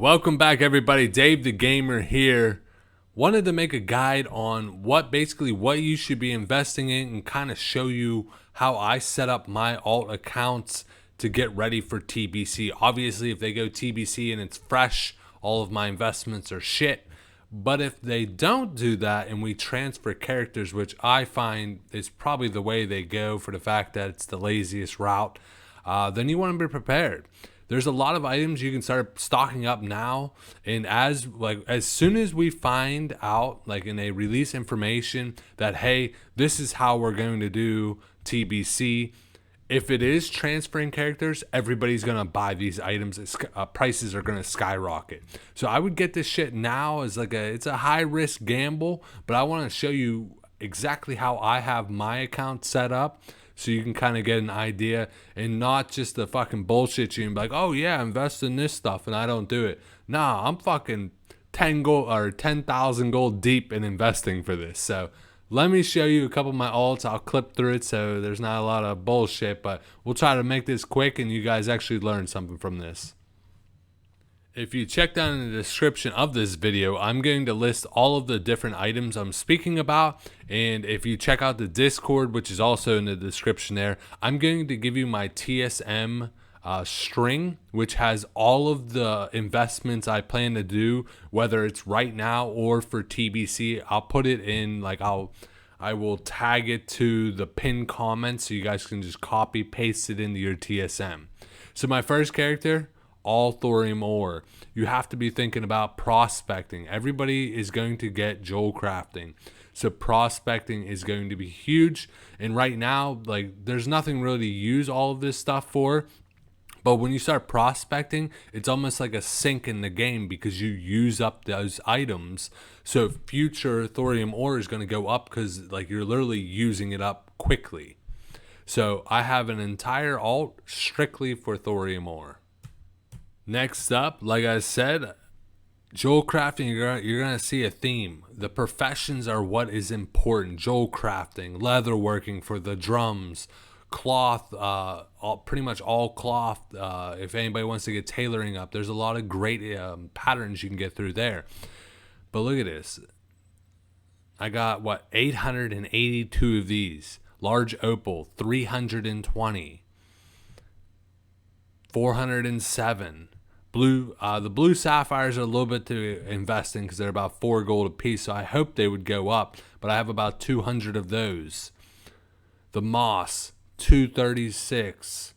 Welcome back, everybody. Dave the Gamer here. Wanted to make a guide on what you should be investing in and kind of show you how I set up my alt accounts to get ready for TBC. Obviously, if they go TBC and it's fresh, all of my investments are shit. But if they don't do that and we transfer characters, which I find is probably the way they go for the fact that it's the laziest route, then you want to be prepared. There's a lot of items you can start stocking up now, and as soon as we find out, like in a release information, that hey, this is how we're going to do TBC. If it is transferring characters, everybody's gonna buy these items. Prices are gonna skyrocket. So I would get this shit now as it's a high risk gamble, but I want to show you exactly how I have my account set up, so you can kind of get an idea and not just the fucking bullshit you and be like, oh yeah, invest in this stuff and I don't do it. Nah, I'm fucking 10,000 gold deep in investing for this. So let me show you a couple of my alts. I'll clip through it so there's not a lot of bullshit, but we'll try to make this quick and you guys actually learn something from this. If you check down in the description of this video, I'm going to list all of the different items I'm speaking about. And if you check out the Discord, which is also in the description there, I'm going to give you my TSM string, which has all of the investments I plan to do, whether it's right now or for TBC. I'll put it in, I will tag it to the pinned comment so you guys can just copy paste it into your TSM. So my first character, all thorium ore. You have to be thinking about prospecting. Everybody is going to get jewel crafting, so prospecting is going to be huge. And right now, there's nothing really to use all of this stuff for, but when you start prospecting, it's almost like a sink in the game because you use up those items. So future thorium ore is going to go up because you're literally using it up quickly. So I have an entire alt strictly for thorium ore. Next up, like I said, jewel crafting, you're going to see a theme. The professions are what is important. Jewel crafting, leatherworking for the drums, cloth, pretty much all cloth. If anybody wants to get tailoring up, there's a lot of great patterns you can get through there. But look at this. I got, 882 of these. Large opal, 320. 407. The blue sapphires are a little bit to invest in because they're about 4 gold a piece, so I hope they would go up, but I have about 200 of those. The moss, 236.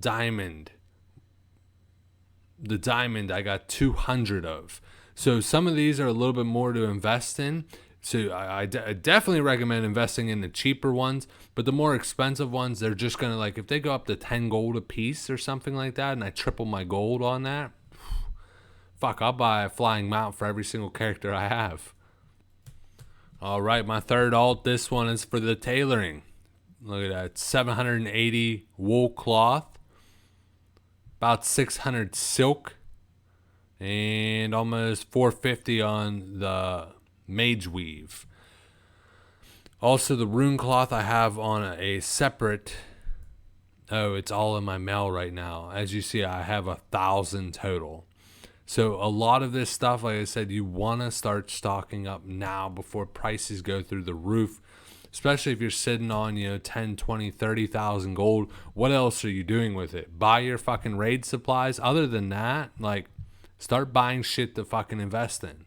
Diamond. The diamond I got 200 of. So some of these are a little bit more to invest in. So I definitely recommend investing in the cheaper ones, but the more expensive ones, they're just going to, if they go up to 10 gold a piece or something like that, and I triple my gold on that, fuck, I'll buy a flying mount for every single character I have. All right, my third alt, this one is for the tailoring. Look at that, 780 wool cloth, about 600 silk, and almost 450 on the mage weave. Also, the rune cloth I have on a separate. Oh, it's all in my mail right now. As you see, I have 1,000 total. So a lot of this stuff, like I said, you want to start stocking up now before prices go through the roof. Especially if you're sitting on 10, 20, 30,000 gold. What else are you doing with it? Buy your fucking raid supplies. Other than that, start buying shit to fucking invest in.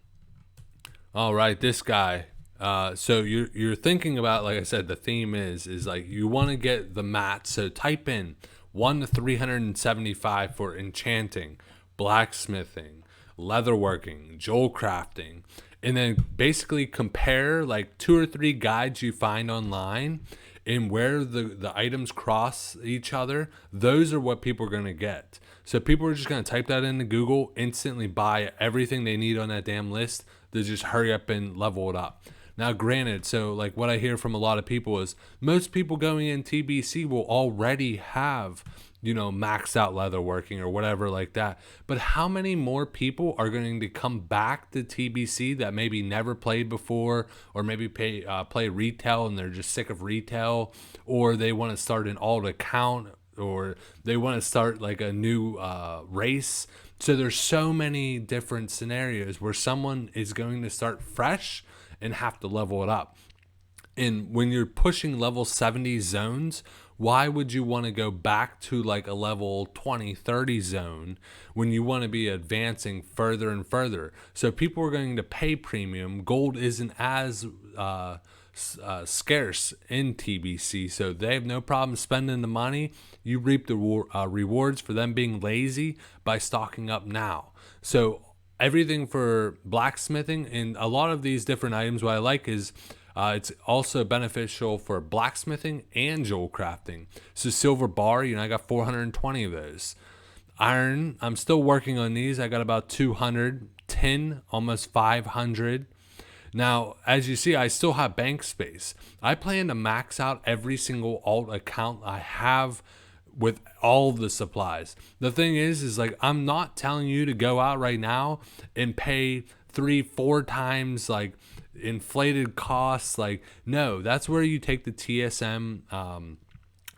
All right, this guy. So you're thinking about, like I said, the theme is you want to get the mat. So type in 1 to 375 for enchanting, blacksmithing, leatherworking, jewel crafting, and then basically compare 2 or 3 guides you find online and where the items cross each other. Those are what people are going to get. So people are just going to type that into Google, instantly buy everything they need on that damn list to just hurry up and level it up. Now, granted, so what I hear from a lot of people is most people going in TBC will already have, maxed out leatherworking or whatever like that. But how many more people are going to come back to TBC that maybe never played before, or maybe play retail and they're just sick of retail, or they want to start an alt account, or they want to start a new race So there's so many different scenarios where someone is going to start fresh and have to level it up. And when you're pushing level 70 zones, why would you want to go back to like a level 20, 30 zone when you want to be advancing further and further? So people are going to pay premium. Gold isn't as scarce in TBC, so they have no problem spending the money. You reap the rewards for them being lazy by stocking up now. So everything for blacksmithing and a lot of these different items, what I like is it's also beneficial for blacksmithing and jewel crafting. So silver bar, I got 420 of those. Iron, I'm still working on these. I got about 200. Tin, almost 500. Now, as you see, I still have bank space. I plan to max out every single alt account I have with all the supplies. The thing is like, I'm not telling you to go out right now and pay 3-4 times like inflated costs. Like, no, that's where you take the TSM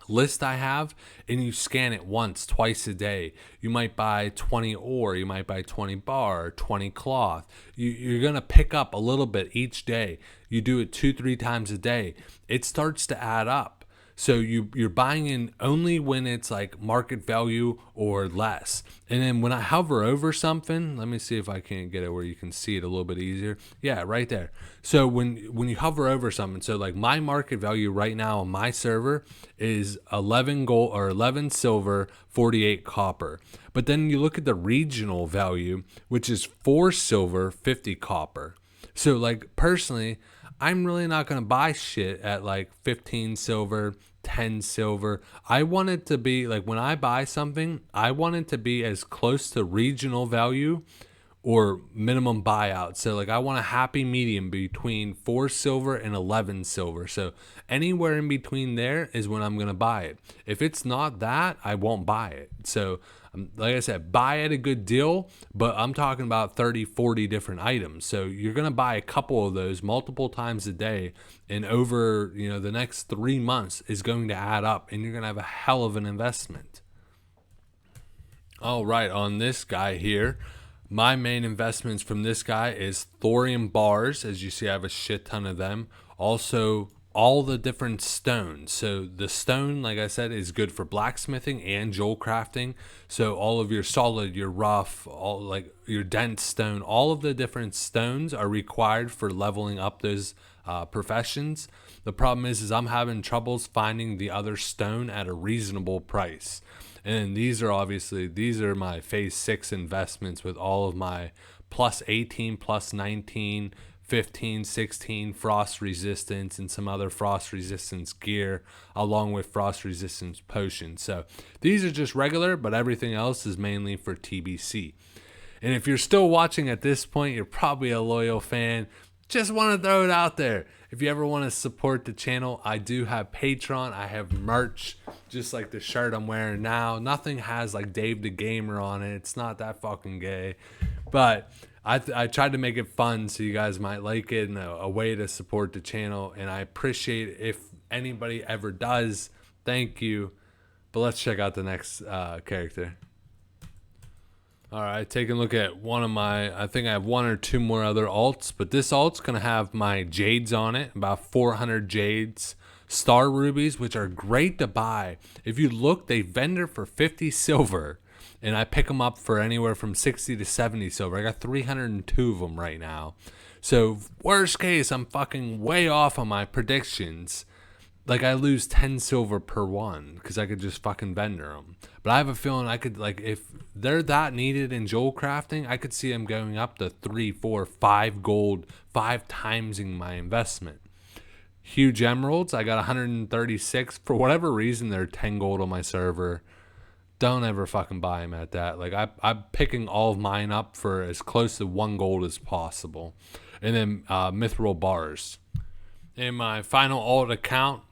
list I have and you scan it once, twice a day. You might buy 20 ore, you might buy 20 bar, 20 cloth. You're gonna pick up a little bit each day. You do it 2-3 times a day. It starts to add up. So you're buying in only when it's like market value or less. And then when I hover over something, let me see if I can't get it where you can see it a little bit easier. Yeah, right there. So when you hover over something, so like my market value right now on my server is 11 gold or 11 silver, 48 copper. But then you look at the regional value, which is 4 silver, 50 copper. So like personally, I'm really not going to buy shit at like 15 silver, 10 silver. I want it to be like, when I buy something, I want it to be as close to regional value or minimum buyout. So like I want a happy medium between 4 silver and 11 silver. So anywhere in between there is when I'm going to buy it. If it's not that, I won't buy it. So like I said, buy at a good deal, but I'm talking about 30, 40 different items. So you're going to buy a couple of those multiple times a day, and over, the next 3 months is going to add up, and you're going to have a hell of an investment. All right, on this guy here, my main investments from this guy is thorium bars. As you see, I have a shit ton of them. Also, all the different stones. So the stone, like I said, is good for blacksmithing and jewel crafting. So all of your solid, your rough, all like your dense stone, all of the different stones are required for leveling up those professions. The problem is I'm having troubles finding the other stone at a reasonable price. And these are my phase 6 investments with all of my plus 18, plus 19, 15, 16 frost resistance and some other frost resistance gear, along with frost resistance potions. So these are just regular, but everything else is mainly for TBC. And if you're still watching at this point, you're probably a loyal fan. Just want to throw it out there. If you ever want to support the channel, I do have Patreon. I have merch, just like the shirt I'm wearing now. Nothing has like Dave the Gamer on it. It's not that fucking gay. But I tried to make it fun so you guys might like it, and a way to support the channel. And I appreciate it if anybody ever does. Thank you. But let's check out the next character. All right, taking a look at one of my, I think I have 1 or 2 more other alts, but this alt's going to have my jades on it, about 400 jades, star rubies, which are great to buy. If you look, they vendor for 50 silver, and I pick them up for anywhere from 60 to 70 silver. I got 302 of them right now. So worst case, I'm fucking way off on my predictions. Like, I lose 10 silver per one because I could just fucking vendor them. But I have a feeling I could, like, if they're that needed in jewel crafting, I could see them going up to 3, 4, 5 gold, 5 timesing my investment. Huge emeralds, I got 136. For whatever reason, they're 10 gold on my server. Don't ever fucking buy them at that. Like, I'm picking all of mine up for as close to 1 gold as possible. And then mithril bars. In my final alt account,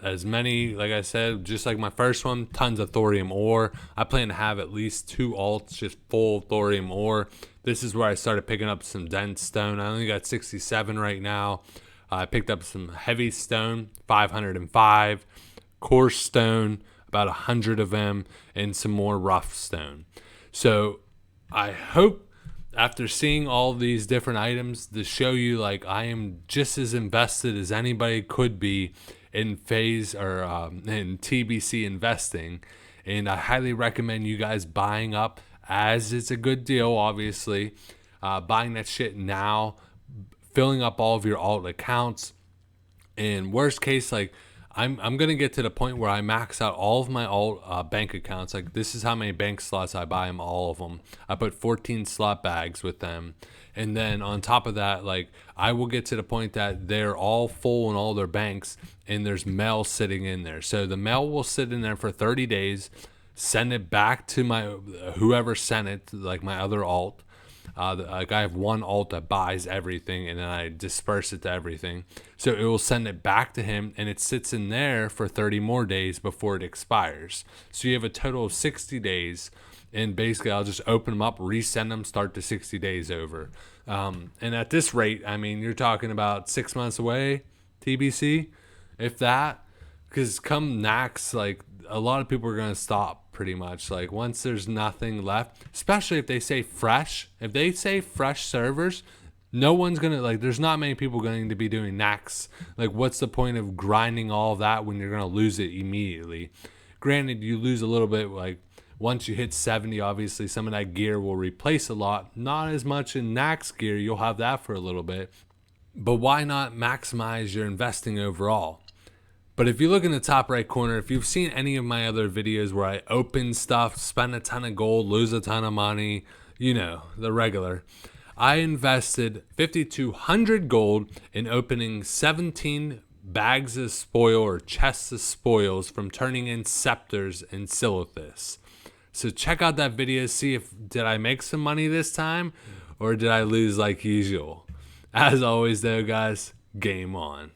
as many, like I said, just like my first one, tons of thorium ore. I plan to have at least 2 alts just full of thorium ore. This is where I started picking up some dense stone. I only got 67 right now. I picked up some heavy stone, 505, coarse stone, about 100 of them, and some more rough stone. So I hope after seeing all these different items to show you like I am just as invested as anybody could be in phase or in TBC investing, and I highly recommend you guys buying up as it's a good deal. Obviously, buying that shit now, filling up all of your alt accounts. And worst case, like I'm gonna get to the point where I max out all of my alt bank accounts. Like this is how many bank slots I buy them, all of them. I put 14 slot bags with them, and then on top of that, like I will get to the point that they're all full in all their banks, and there's mail sitting in there. So the mail will sit in there for 30 days, send it back to my whoever sent it, like my other alt. Like I have one alt that buys everything, and then I disperse it to everything. So it will send it back to him, and it sits in there for 30 more days before it expires. So you have a total of 60 days, and basically I'll just open them up, resend them, start the 60 days over. And at this rate, I mean, you're talking about 6 months away, TBC, if that. Because come Nax, like a lot of people are going to stop pretty much. Like once there's nothing left, especially if they say fresh, if they say fresh servers, no one's going to, like, there's not many people going to be doing Nax. Like, what's the point of grinding all of that when you're going to lose it immediately? Granted, you lose a little bit, like, once you hit 70, obviously, some of that gear will replace a lot. Not as much in Nax gear. You'll have that for a little bit. But why not maximize your investing overall? But if you look in the top right corner, if you've seen any of my other videos where I open stuff, spend a ton of gold, lose a ton of money, you know, the regular. I invested 5,200 gold in opening 17 bags of spoil or chests of spoils from turning in scepters in Silithus. So check out that video, see if did I make some money this time or did I lose like usual. As always though, guys, game on.